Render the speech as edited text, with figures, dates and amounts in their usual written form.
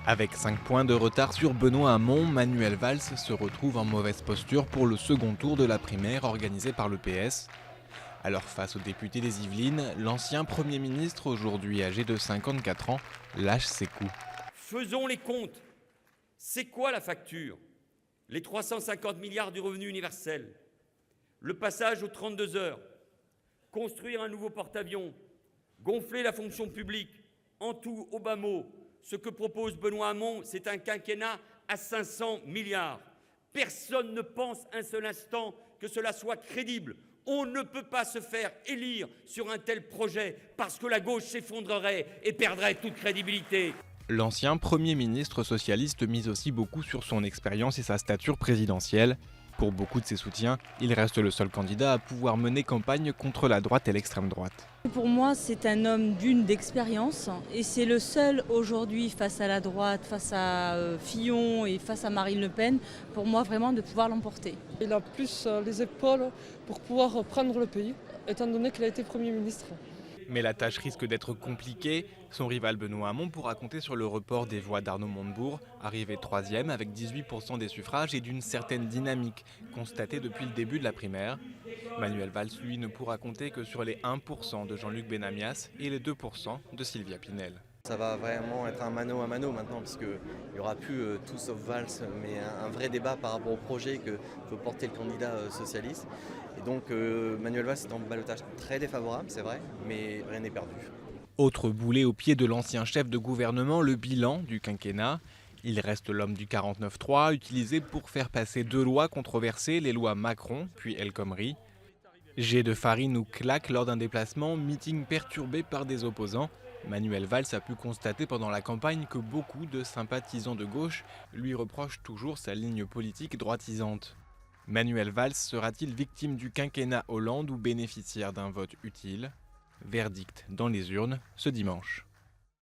Avec 5 points de retard sur Benoît Hamon, Manuel Valls se retrouve en mauvaise posture pour le second tour de la primaire organisée par le PS. Alors face aux députés des Yvelines, l'ancien Premier ministre, aujourd'hui âgé de 54 ans, lâche ses coups. Faisons les comptes. C'est quoi la facture? Les 350 milliards du revenu universel, le passage aux 32 heures, construire un nouveau porte-avions, gonfler la fonction publique, en tout, au bas mot, ce que propose Benoît Hamon, c'est un quinquennat à 500 milliards. Personne ne pense un seul instant que cela soit crédible. On ne peut pas se faire élire sur un tel projet parce que la gauche s'effondrerait et perdrait toute crédibilité. L'ancien Premier ministre socialiste mise aussi beaucoup sur son expérience et sa stature présidentielle. Pour beaucoup de ses soutiens, il reste le seul candidat à pouvoir mener campagne contre la droite et l'extrême droite. Pour moi, c'est un homme d'expérience et c'est le seul aujourd'hui face à la droite, face à Fillon et face à Marine Le Pen, pour moi vraiment de pouvoir l'emporter. Il a plus les épaules pour pouvoir prendre le pays, étant donné qu'il a été Premier ministre. Mais la tâche risque d'être compliquée. Son rival Benoît Hamon pourra compter sur le report des voix d'Arnaud Montebourg, arrivé 3e avec 18% des suffrages et d'une certaine dynamique constatée depuis le début de la primaire. Manuel Valls, lui, ne pourra compter que sur les 1% de Jean-Luc Benamias et les 2% de Sylvia Pinel. Ça va vraiment être un mano à mano maintenant, puisqu'il n'y aura plus tout sauf Valls, mais un vrai débat par rapport au projet que veut porter le candidat socialiste. Et donc Manuel Valls est en ballottage très défavorable, c'est vrai, mais rien n'est perdu. Autre boulet au pied de l'ancien chef de gouvernement, le bilan du quinquennat. Il reste l'homme du 49.3, utilisé pour faire passer 2 lois controversées, les lois Macron puis El Khomri. Jet de farine ou claque lors d'un déplacement, meeting perturbé par des opposants. Manuel Valls a pu constater pendant la campagne que beaucoup de sympathisants de gauche lui reprochent toujours sa ligne politique droitisante. Manuel Valls sera-t-il victime du quinquennat Hollande ou bénéficiaire d'un vote utile? Verdict dans les urnes ce dimanche.